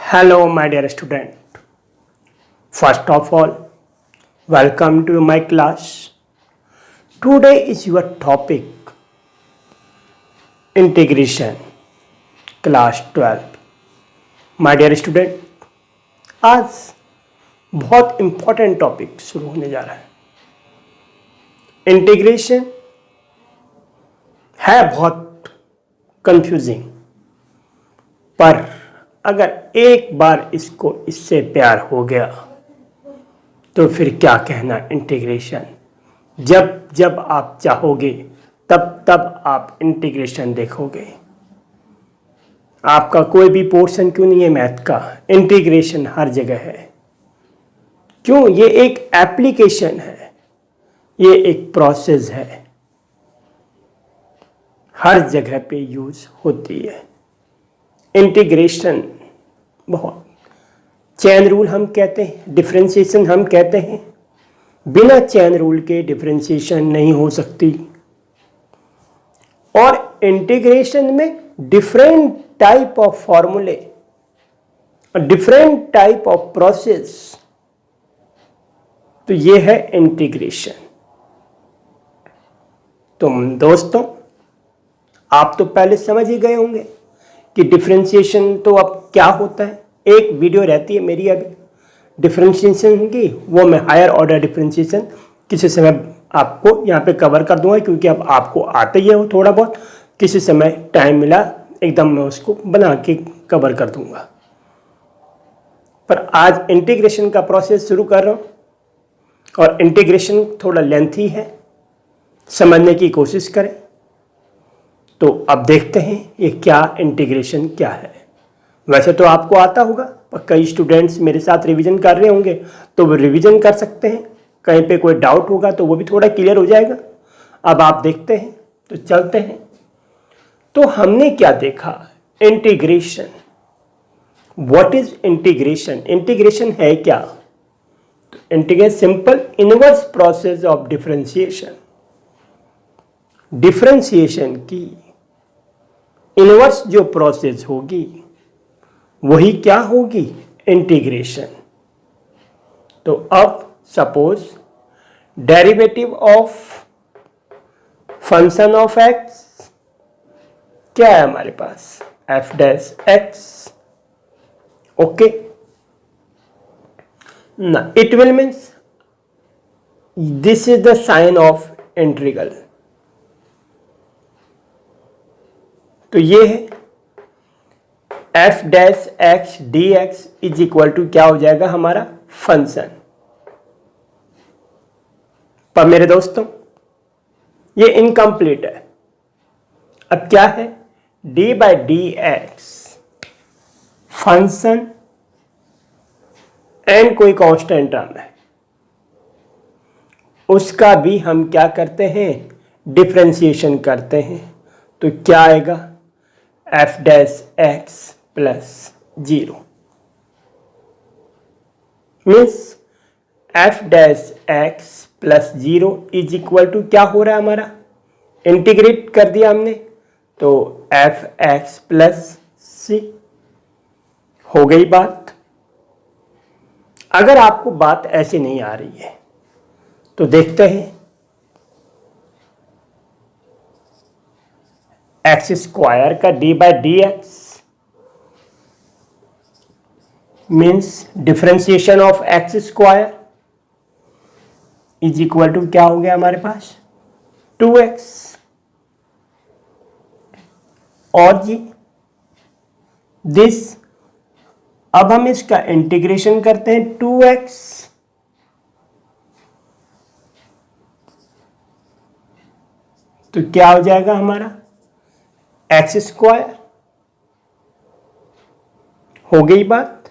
Hello, my dear student. First of all, welcome to my class. Today is your topic integration, class 12. My dear student, आज बहुत important topic शुरू होने जा रहा है। Integration है बहुत कंफ्यूजिंग, पर अगर एक बार इससे प्यार हो गया तो फिर क्या कहना इंटीग्रेशन। जब जब आप चाहोगे तब आप इंटीग्रेशन देखोगे। आपका कोई भी पोर्शन क्यों नहीं है मैथ का, इंटीग्रेशन हर जगह है। क्यों? ये एक एप्लीकेशन है, ये एक प्रोसेस है, हर जगह पे यूज होती है। इंटीग्रेशन बहुत चेन रूल हम कहते हैं, डिफरेंशिएशन हम कहते हैं। बिना चेन रूल के डिफरेंशिएशन नहीं हो सकती। और इंटीग्रेशन में डिफरेंट टाइप ऑफ फॉर्मूले, डिफरेंट टाइप ऑफ प्रोसेस, तो ये है इंटीग्रेशन। तो दोस्तों, आप तो पहले समझ ही गए होंगे कि डिफरेंशिएशन तो अब क्या होता है। एक वीडियो रहती है मेरी अभी डिफरेंशिएशन की, वो मैं हायर ऑर्डर डिफरेंशिएशन किसी समय आपको यहाँ पे कवर कर दूंगा, क्योंकि अब आपको आता ही है वो थोड़ा बहुत। किसी समय टाइम मिला एकदम मैं उसको बना के कवर कर दूंगा। पर आज इंटीग्रेशन का प्रोसेस शुरू कर रहा हूँ, और इंटीग्रेशन थोड़ा लेंथी है, समझने की कोशिश करें। तो अब देखते हैं ये क्या इंटीग्रेशन क्या है। वैसे तो आपको आता होगा, पर कई स्टूडेंट्स मेरे साथ रिवीजन कर रहे होंगे तो वो रिवीजन कर सकते हैं। कहीं पे कोई डाउट होगा तो वो भी थोड़ा क्लियर हो जाएगा। अब आप देखते हैं, तो चलते हैं। तो हमने क्या देखा? Integration. What is integration? Integration है क्या? तो integration simple inverse process of differentiation. Differentiation की इनवर्स जो प्रोसेस होगी वही क्या होगी? इंटीग्रेशन। तो अब suppose derivative of function of x क्या है हमारे पास? F dash x. ओके ना, it will means this is the sign of integral. तो ये है f dash x d x is equal to क्या हो जाएगा हमारा? फंक्शन। पर मेरे दोस्तों, ये इनकम्प्लीट है। अब क्या है? D by d x function and कोई कांस्टेंट टर्म है, उसका भी हम क्या करते हैं? डिफरेंशिएशन करते हैं। तो क्या आएगा? F dash x plus 0 means f dash x plus 0 is equal to क्या हो रहा है हमारा? इंटीग्रेट कर दिया हमने, तो एफ एक्स प्लस सी हो गई बात। अगर आपको बात ऐसी नहीं आ रही है तो देखते हैं। एक्स स्क्वायर का d by d x means differentiation of x square is equal to क्या हो गया हमारे पास? 2x। और जी दिस, अब हम इसका इंटीग्रेशन करते हैं 2x, तो क्या हो जाएगा हमारा? X square. हो गई बात।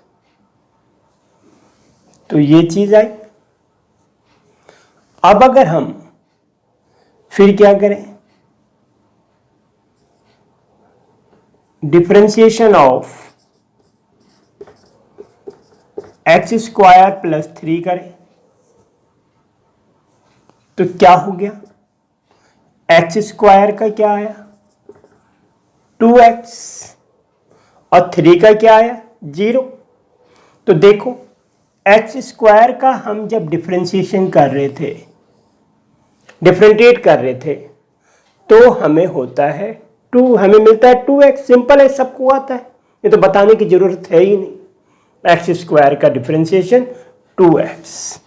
तो ये चीज आई। अब अगर हम फिर क्या करें? Differentiation of x square plus 3 करें, तो क्या हो गया? एक्स स्क्वायर का क्या आया? 2x, और 3 का क्या आया? 0। तो देखो एक्स स्क्वायर का हम जब डिफ्रेंशिएशन कर रहे थे, डिफ्रेंटिएट कर रहे थे, तो हमें होता है हमें मिलता है 2x। सिंपल है, सबको आता है, ये तो बताने की जरूरत है ही नहीं। एक्स स्क्वायर का डिफ्रेंशिएशन 2x।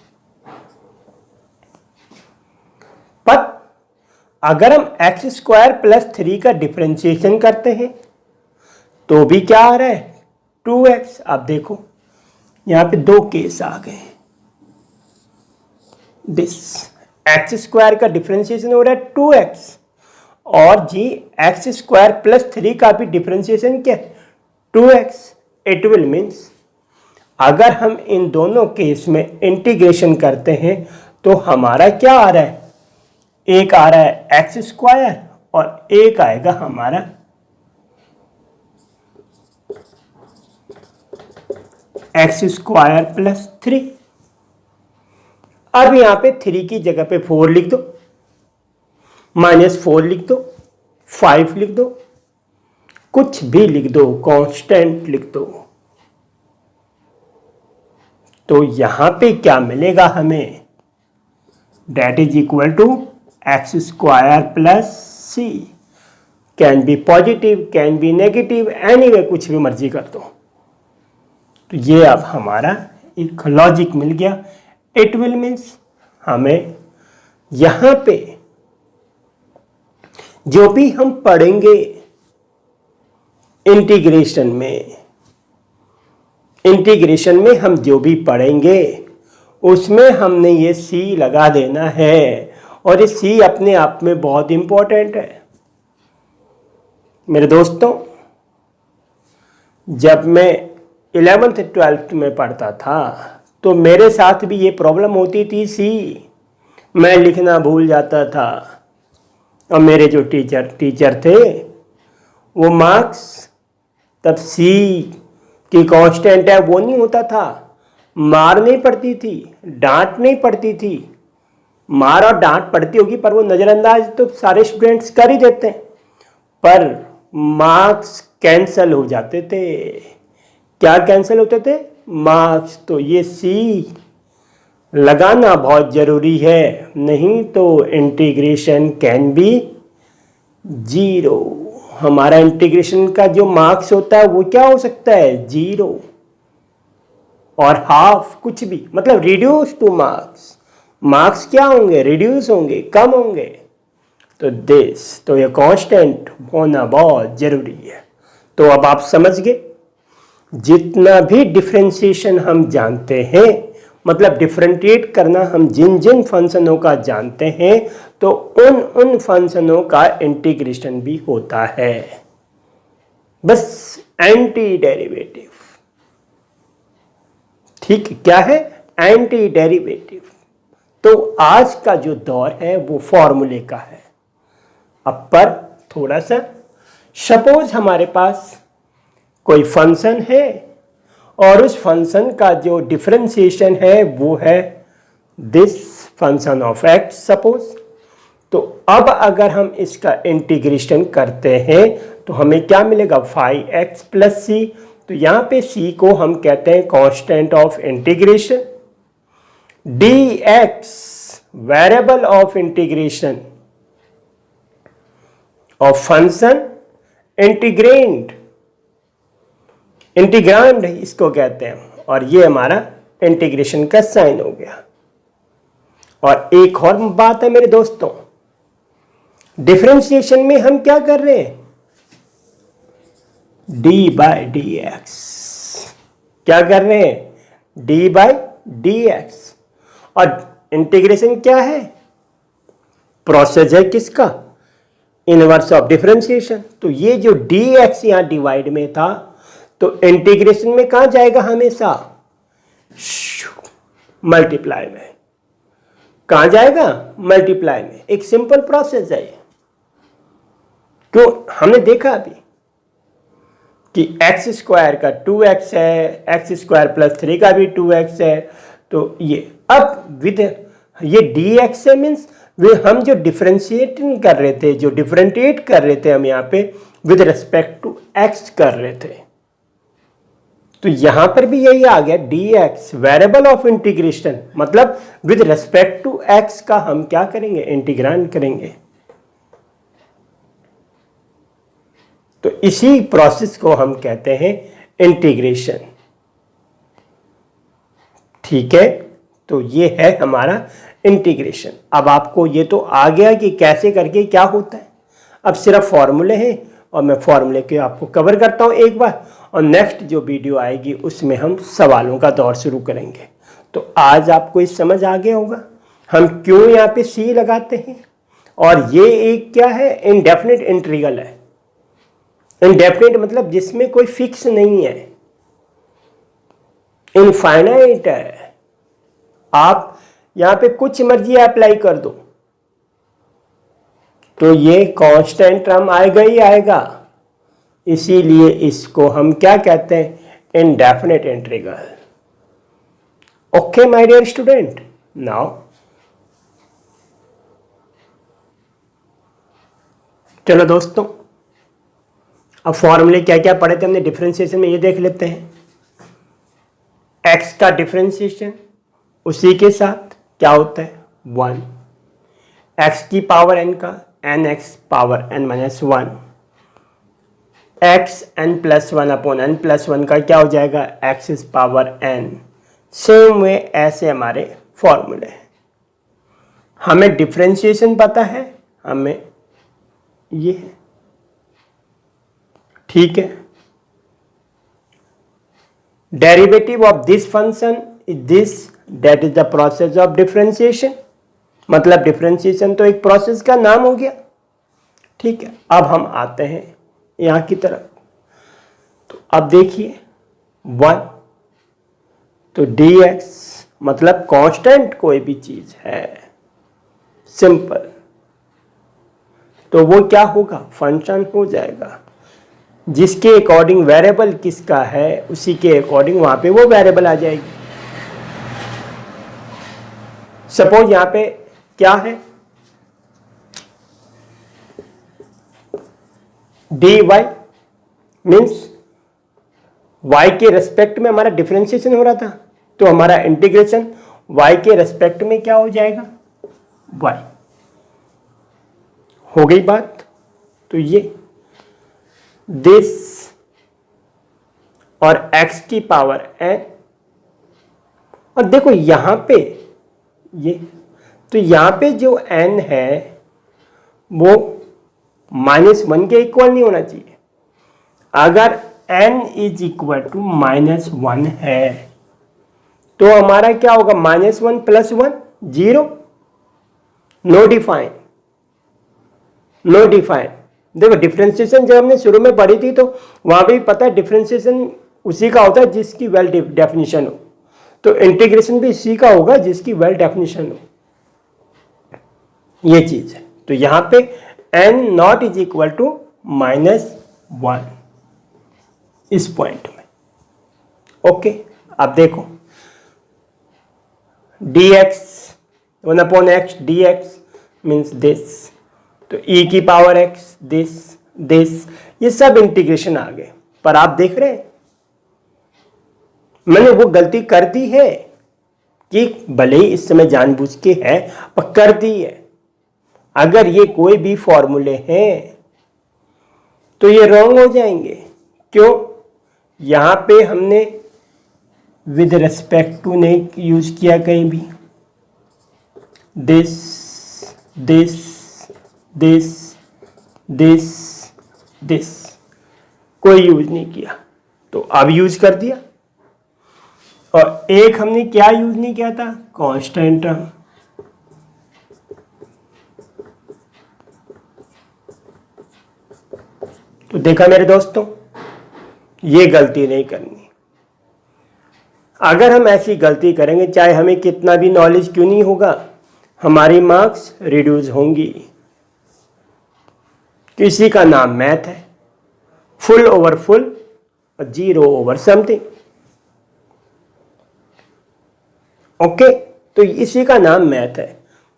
पर अगर हम एक्स स्क्वायर प्लस 3 का डिफ्रेंशिएशन करते हैं तो भी क्या आ रहा है 2x। अब देखो यहां पे दो केस आ गए। दिस एक्स स्क्वायर का डिफ्रेंशिएशन हो रहा है 2x, और जी एक्स स्क्वायर प्लस 3 का भी डिफ्रेंशिएशन क्या है 2x। इट विल मीन्स अगर हम इन दोनों केस में इंटीग्रेशन करते हैं तो हमारा क्या आ रहा है, एक आ रहा है एक्स स्क्वायर और एक आएगा हमारा एक्स स्क्वायर प्लस 3। अब यहां पे 3 की जगह पे 4 लिख दो, -4 लिख दो, 5 लिख दो, कुछ भी लिख दो, कांस्टेंट लिख दो। तो यहां पे क्या मिलेगा हमें, that is equal to x square plus c. Can be positive, can be negative, anyway कुछ भी मर्जी कर दो। तो ये अब हमारा एक लॉजिक मिल गया। इट विल मीन्स हमें यहां पे जो भी हम पढ़ेंगे इंटीग्रेशन में हम जो भी पढ़ेंगे उसमें हमने ये सी लगा देना है, और ये सी अपने आप में बहुत इंपॉर्टेंट है। मेरे दोस्तों, जब मैं 11th 12th में पढ़ता था तो मेरे साथ भी ये प्रॉब्लम होती थी, सी मैं लिखना भूल जाता था, और मेरे जो टीचर थे वो मार्क्स तब सी की कांस्टेंट है वो नहीं होता था, मार नहीं पड़ती थी, डांट नहीं पड़ती थी। मार और डांट पड़ती होगी पर वो नज़रअंदाज तो सारे स्टूडेंट्स कर ही देते हैं, पर मार्क्स कैंसल हो जाते थे। क्या कैंसिल होते थे, मार्क्स। तो ये सी लगाना बहुत ज़रूरी है, नहीं तो इंटीग्रेशन कैन बी 0। हमारा इंटीग्रेशन का जो मार्क्स होता है वो क्या हो सकता है 0 और हाफ, कुछ भी, मतलब रिड्यूस टू मार्क्स। मार्क्स क्या होंगे, रिड्यूस होंगे, कम होंगे। तो ये कांस्टेंट होना बहुत ज़रूरी है। तो अब आप समझ गए, जितना भी डिफरेंशिएशन हम जानते हैं, मतलब डिफरेंशिएट करना हम जिन जिन फंक्शनों का जानते हैं, तो उन फंक्शनों का इंटीग्रेशन भी होता है, बस एंटी डेरिवेटिव। ठीक, क्या है, एंटी डेरिवेटिव। तो आज का जो दौर है वो फॉर्मूले का है। अब पर थोड़ा सा, सपोज हमारे पास कोई फंक्शन है और उस फंक्शन का जो डिफरेंशिएशन है वो है this function of x suppose. तो अब अगर हम इसका इंटीग्रेशन करते हैं तो हमें क्या मिलेगा 5x प्लस सी। तो यहाँ पे c को हम कहते हैं constant of integration, dx variable of integration of function, integrand इसको कहते हैं, और ये हमारा इंटीग्रेशन का साइन हो गया। और एक और बात है मेरे दोस्तों, डिफरेंशिएशन में हम क्या कर रहे हैं, d/dx। क्या कर रहे हैं, d/dx। और इंटीग्रेशन क्या है, प्रोसेस है किसका, इनवर्स ऑफ डिफरेंशिएशन। तो ये जो dx यहां डिवाइड में था, तो इंटीग्रेशन में कहां जाएगा, हमेशा मल्टीप्लाई में। कहां जाएगा, मल्टीप्लाई में। एक सिंपल प्रोसेस है। क्यों, हमने देखा अभी कि एक्स स्क्वायर का 2x है, एक्स स्क्वायर प्लस 3 का भी 2x है। तो ये अब विद ये dx है, मीन्स हम जो डिफरेंशिएटिंग कर रहे थे, जो डिफरेंशिएट कर रहे थे, हम यहाँ पे विद रिस्पेक्ट टू x कर रहे थे। तो यहां पर भी यही आ गया, dx वेरिएबल ऑफ इंटीग्रेशन, मतलब विद रेस्पेक्ट टू x का हम क्या करेंगे, इंटीग्रांड करेंगे। तो इसी प्रोसेस को हम कहते हैं इंटीग्रेशन। ठीक है, तो ये है हमारा इंटीग्रेशन। अब आपको ये तो आ गया कि कैसे करके क्या होता है। अब सिर्फ फॉर्मूले हैं और मैं फॉर्मूले के आपको कवर करता हूँ एक बार, और नेक्स्ट जो वीडियो आएगी उसमें हम सवालों का दौर शुरू करेंगे। तो आज आपको इस समझ आ गया होगा हम क्यों यहाँ पे सी लगाते हैं। और ये एक क्या है, इनडेफिनिट इंटीग्रल है। इनडेफिनिट मतलब जिसमें कोई फिक्स नहीं है, इनफाइनाइट है। आप यहाँ पे कुछ मर्जी अप्लाई कर दो तो ये कांस्टेंट टर्म आएगा ही आएगा। इसीलिए इसको हम क्या कहते हैं, indefinite integral. Okay my dear student, now चलो दोस्तों, अब फॉर्मूले क्या क्या पढ़े थे हमने डिफरेंशिएशन में, ये देख लेते हैं। x का डिफरेंशिएशन उसी के साथ क्या होता है, 1। x की पावर n का nx power n minus 1, x n plus 1 upon n plus 1 का क्या हो जाएगा, x is power n। Same way ऐसे हमारे फॉर्मूले हैं। हमें डिफरेंशिएशन पता है, हमें ये है, ठीक है। Derivative of this function is this, that is the process of differentiation. मतलब डिफरेंशिएशन तो एक प्रोसेस का नाम हो गया, ठीक है। अब हम आते हैं यहाँ की तरफ। तो अब देखिए 1, तो dx मतलब कांस्टेंट कोई भी चीज है, सिंपल, तो वो क्या होगा, फंक्शन हो जाएगा। जिसके अकॉर्डिंग वेरिएबल किसका है उसी के अकॉर्डिंग वहां पे वो वेरिएबल आ जाएगी। सपोज यहां पे क्या है, dy मीन्स y के रेस्पेक्ट में हमारा डिफरेंशिएशन हो रहा था, तो हमारा इंटीग्रेशन y के रेस्पेक्ट में क्या हो जाएगा, y। हो गई बात। तो ये दिस और x की पावर n, और देखो यहां पे ये, तो यहां पे जो n है वो -1 के इक्वल नहीं होना चाहिए। अगर n इज इक्वल टू -1 है तो हमारा क्या होगा, -1 + 1 0, नो डिफाइन, नो डिफाइन। देखो डिफरेंशिएशन जब हमने शुरू में पढ़ी थी तो वहां भी पता है डिफरेंशिएशन उसी का होता है जिसकी वेल डेफिनेशन हो, तो इंटीग्रेशन भी इसी का होगा जिसकी वेल डेफिनेशन हो, ये चीज है। तो यहां पे n not is equal to -1 इस पॉइंट में। ओके, अब देखो dx 1/x dx means this, तो e की पावर x दिस दिस, ये सब इंटीग्रेशन आ गए। पर आप देख रहे हैं मैंने वो गलती कर दी है कि भले ही इस समय जानबूझ के है पर कर दी है। अगर ये कोई भी फॉर्मूले हैं तो ये रॉन्ग हो जाएंगे। क्यों, यहां पे हमने विद रिस्पेक्ट टू नहीं यूज किया कहीं भी, this this this this this कोई यूज नहीं किया, तो अब यूज कर दिया। और एक हमने क्या यूज नहीं किया था, कांस्टेंट टर्म। तो देखा मेरे दोस्तों, ये गलती नहीं करनी। अगर हम ऐसी गलती करेंगे चाहे हमें कितना भी नॉलेज क्यों नहीं होगा, हमारी मार्क्स रिड्यूस होंगी। किसी का नाम मैथ है, फुल ओवर फुल और 0 ओवर समथिंग। ओके, तो इसी का नाम मैथ है।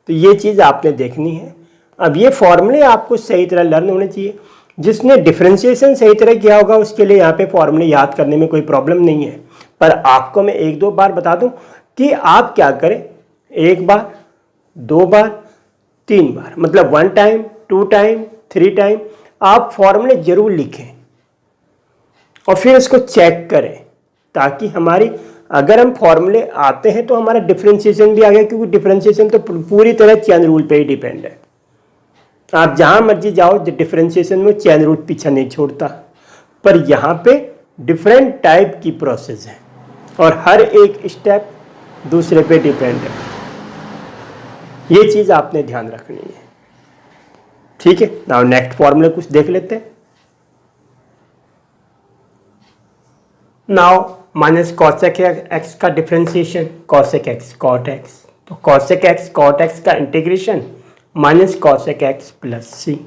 तो ये चीज आपने देखनी है। अब ये फॉर्मूले आपको सही तरह लर्न होने चाहिए। जिसने डिफरेंशिएशन सही तरह किया होगा उसके लिए यहाँ पे फॉर्मूले याद करने में कोई प्रॉब्लम नहीं है। पर आपको मैं 1-2 बार बता दूं कि आप क्या करें, 1 बार, 2 बार, 3 बार, मतलब 1 टाइम, 2 टाइम, 3 टाइम आप फॉर्मूले जरूर लिखें और फिर इसको चेक करें, ताकि हमारी अगर हम फॉर्मूले आते हैं तो हमारा डिफरेंशिएशन भी आ गया, क्योंकि डिफरेंशिएशन तो पूरी तरह चेन रूल पे ही डिपेंड है। आप जहां मर्जी जाओ, डिफरेंशिएशन में चेन रूल पीछा नहीं छोड़ता। पर यहाँ पे डिफरेंट टाइप की प्रोसेस है और हर एक स्टेप दूसरे पे डिपेंड है। ये चीज़ आपने ध्यान रखनी है, ठीक है। नाउ नेक्स्ट फॉर्मूले कुछ देख लेते हैं। नाउ माइनस कॉसेक एक्स का differentiation, cosec x cot x, तो कॉसेक एक्स कॉट एक्स का integration minus cosec x plus c.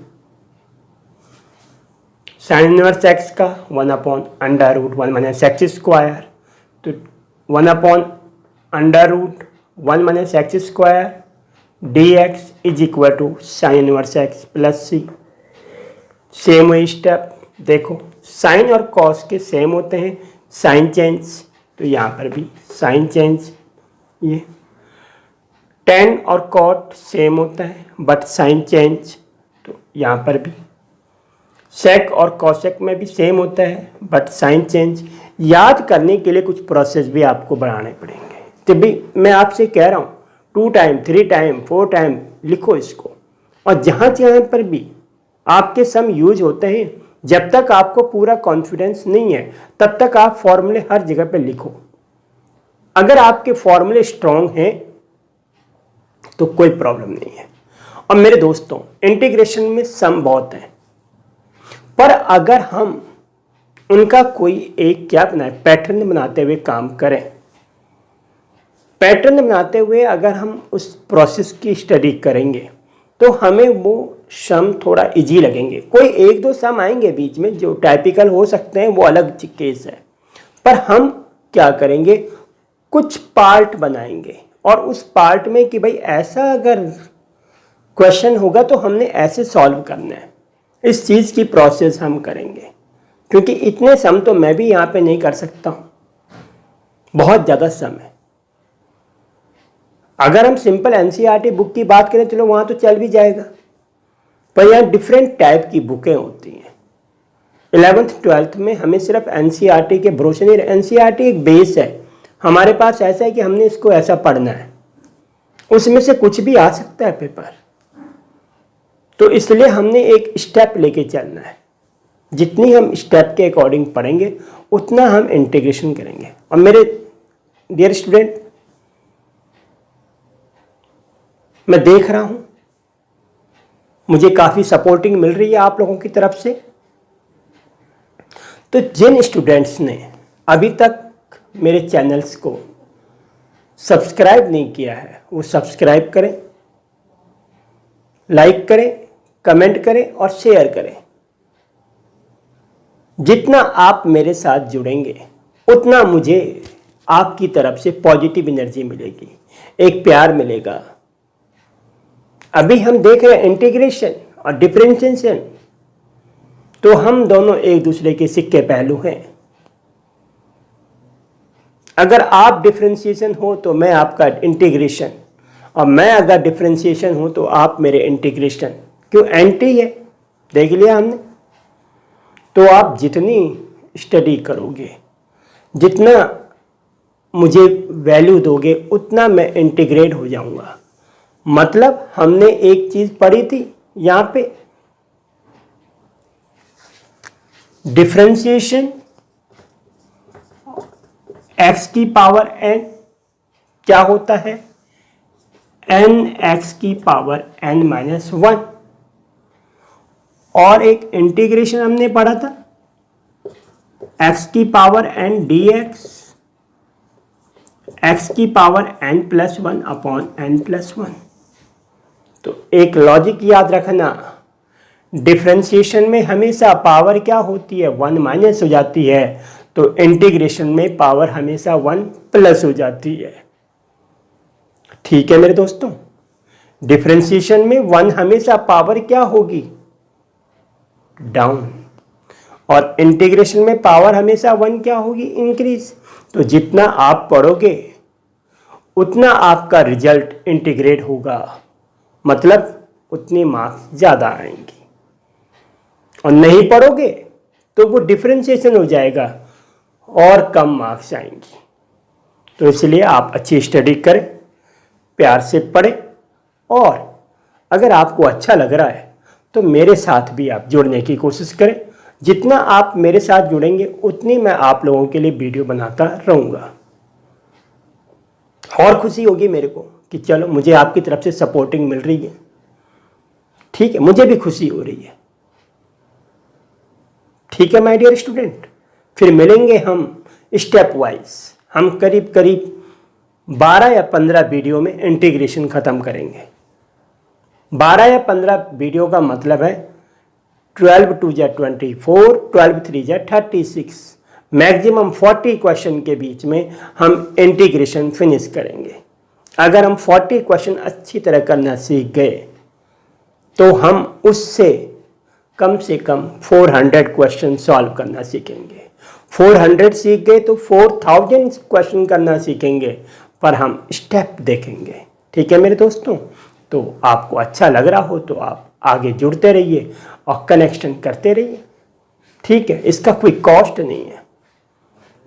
Sine inverse x का 1/√1 माइनस एक्स स्क्वायर, तो 1/√1 minus x square dx is equal to sine inverse x plus c. Same वही step देखो, sine और cos के same होते हैं, sign change, तो यहाँ पर भी साइन चेंज। ये टेन और कॉट सेम होता है बट साइन चेंज, तो यहाँ पर भी सेक और कॉसेक में भी सेम होता है बट साइन चेंज। याद करने के लिए कुछ प्रोसेस भी आपको बढ़ाने पड़ेंगे, तो भी मैं आपसे कह रहा हूँ 2 टाइम, 3 टाइम, 4 टाइम लिखो इसको। और जहाँ जहाँ पर भी आपके सम यूज होते हैं, जब तक आपको पूरा कॉन्फिडेंस नहीं है तब तक आप फॉर्मूले हर जगह पे लिखो। अगर आपके फॉर्मूले स्ट्रॉन्ग हैं तो कोई प्रॉब्लम नहीं है। और मेरे दोस्तों, इंटीग्रेशन में सम बहुत हैं, पर अगर हम उनका कोई एक क्या बनाए, पैटर्न बनाते हुए काम करें, पैटर्न बनाते हुए अगर हम उस प्रोसेस की स्टडी करेंगे तो हमें वो सम थोड़ा इजी लगेंगे। कोई 1-2 सम आएंगे बीच में जो टाइपिकल हो सकते हैं, वो अलग केस है। पर हम क्या करेंगे, कुछ पार्ट बनाएंगे और उस पार्ट में कि भाई ऐसा अगर क्वेश्चन होगा तो हमने ऐसे सॉल्व करना है, इस चीज़ की प्रोसेस हम करेंगे। क्योंकि इतने सम तो मैं भी यहाँ पे नहीं कर सकता हूँ, बहुत ज़्यादा सम है। अगर हम सिंपल एनसीईआरटी बुक की बात करें, चलो वहाँ तो चल भी जाएगा, पर यहाँ डिफरेंट टाइप की बुकें होती हैं। 11th 12th में हमें सिर्फ एनसीईआरटी के भरोसे नहीं, एनसीईआरटी एक बेस है, हमारे पास ऐसा है कि हमने इसको ऐसा पढ़ना है, उसमें से कुछ भी आ सकता है पेपर। तो इसलिए हमने एक स्टेप लेके चलना है, जितनी हम स्टेप के अकॉर्डिंग पढ़ेंगे उतना हम इंटीग्रेशन करेंगे। और मेरे डियर स्टूडेंट, मैं देख रहा हूँ मुझे काफ़ी सपोर्टिंग मिल रही है आप लोगों की तरफ से। तो जिन स्टूडेंट्स ने अभी तक मेरे चैनल्स को सब्सक्राइब नहीं किया है वो सब्सक्राइब करें, लाइक करें, कमेंट करें और शेयर करें। जितना आप मेरे साथ जुड़ेंगे उतना मुझे आपकी तरफ से पॉजिटिव एनर्जी मिलेगी, एक प्यार मिलेगा। अभी हम देख रहे हैं इंटीग्रेशन और डिफरेंशिएशन, तो हम दोनों एक दूसरे के सिक्के पहलू हैं। अगर आप डिफरेंशिएशन हो तो मैं आपका इंटीग्रेशन, और मैं अगर डिफरेंशिएशन हूं तो आप मेरे इंटीग्रेशन। क्यों एंटी है, देख लिया हमने। तो आप जितनी स्टडी करोगे, जितना मुझे वैल्यू दोगे, उतना मैं इंटीग्रेट हो जाऊंगा। मतलब हमने एक चीज पढ़ी थी यहाँ पे, डिफरेंशिएशन x की पावर n क्या होता है, nx की पावर n-1। और एक इंटीग्रेशन हमने पढ़ा था x की पावर n dx, x की पावर n+1 अपॉन n+1। तो एक लॉजिक याद रखना, डिफरेंशिएशन में हमेशा पावर क्या होती है, 1 माइनस हो जाती है, तो इंटीग्रेशन में पावर हमेशा 1 प्लस हो जाती है। ठीक है मेरे दोस्तों, डिफरेंशिएशन में 1 हमेशा पावर क्या होगी, डाउन। और इंटीग्रेशन में पावर हमेशा 1 क्या होगी, इंक्रीज। तो जितना आप पढ़ोगे उतना आपका रिजल्ट इंटीग्रेट होगा, मतलब उतनी मार्क्स ज़्यादा आएंगी। और नहीं पढ़ोगे तो वो डिफरेंशिएशन हो जाएगा और कम मार्क्स आएंगी। तो इसलिए आप अच्छी स्टडी करें, प्यार से पढ़ें, और अगर आपको अच्छा लग रहा है तो मेरे साथ भी आप जुड़ने की कोशिश करें। जितना आप मेरे साथ जुड़ेंगे उतनी मैं आप लोगों के लिए वीडियो बनाता रहूँगा। और खुशी होगी मेरे को कि चलो मुझे आपकी तरफ से सपोर्टिंग मिल रही है, ठीक है, मुझे भी खुशी हो रही है। ठीक है माय डियर स्टूडेंट, फिर मिलेंगे हम स्टेप वाइज। हम करीब करीब 12 या 15 वीडियो में इंटीग्रेशन ख़त्म करेंगे। 12 या 15 वीडियो का मतलब है 12 2 जा 24, 12 3 जा 36, मैक्सिमम 40 क्वेश्चन के बीच में हम इंटीग्रेशन फिनिश करेंगे। अगर हम 40 क्वेश्चन अच्छी तरह करना सीख गए तो हम उससे कम से कम 400 क्वेश्चन सॉल्व करना सीखेंगे। 400 सीख गए तो 4000 क्वेश्चन करना सीखेंगे, पर हम स्टेप देखेंगे। ठीक है मेरे दोस्तों, तो आपको अच्छा लग रहा हो तो आप आगे जुड़ते रहिए और कनेक्शन करते रहिए। ठीक है, इसका कोई कॉस्ट नहीं है,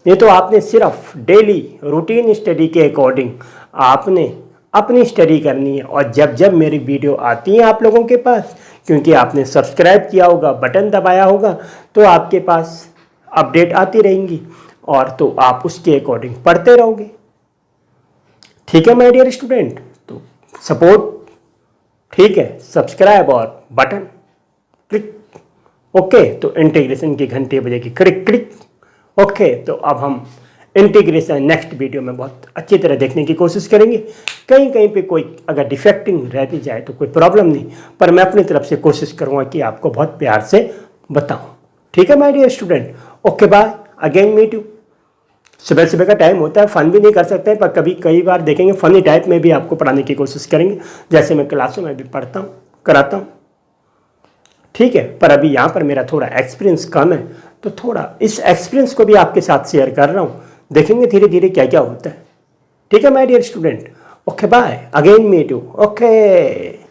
ये तो आपने सिर्फ डेली रूटीन स्टडी के अकॉर्डिंग आपने अपनी स्टडी करनी है। और जब जब मेरी वीडियो आती है आप लोगों के पास, क्योंकि आपने सब्सक्राइब किया होगा, बटन दबाया होगा, तो आपके पास अपडेट आती रहेंगी और तो आप उसके अकॉर्डिंग पढ़ते रहोगे। ठीक है माय डियर स्टूडेंट, तो सपोर्ट, ठीक है, सब्सक्राइब और बटन क्लिक। ओके, तो इंटीग्रेशन की घंटी बजेगी क्लिक क्लिक। ओके, तो अब हम इंटीग्रेशन नेक्स्ट वीडियो में बहुत अच्छी तरह देखने की कोशिश करेंगे। कहीं कहीं पे कोई अगर डिफेक्टिंग रह भी जाए तो कोई प्रॉब्लम नहीं, पर मैं अपनी तरफ से कोशिश करूँगा कि आपको बहुत प्यार से बताऊँ। ठीक है my dear student, okay bye, again meet you. सुबह सुबह का टाइम होता है, फन भी नहीं कर सकते, पर कभी कई बार देखेंगे फनी टाइप में भी आपको पढ़ाने की कोशिश करेंगे, जैसे मैं क्लासों में भी पढ़ता हूँ, कराता हूँ। ठीक है, पर अभी यहाँ पर मेरा थोड़ा एक्सपीरियंस कम है, तो थोड़ा इस एक्सपीरियंस को भी आपके साथ शेयर कर रहा हूँ। देखेंगे धीरे धीरे क्या क्या होता है। ठीक है my dear student, okay bye, again meet you, okay.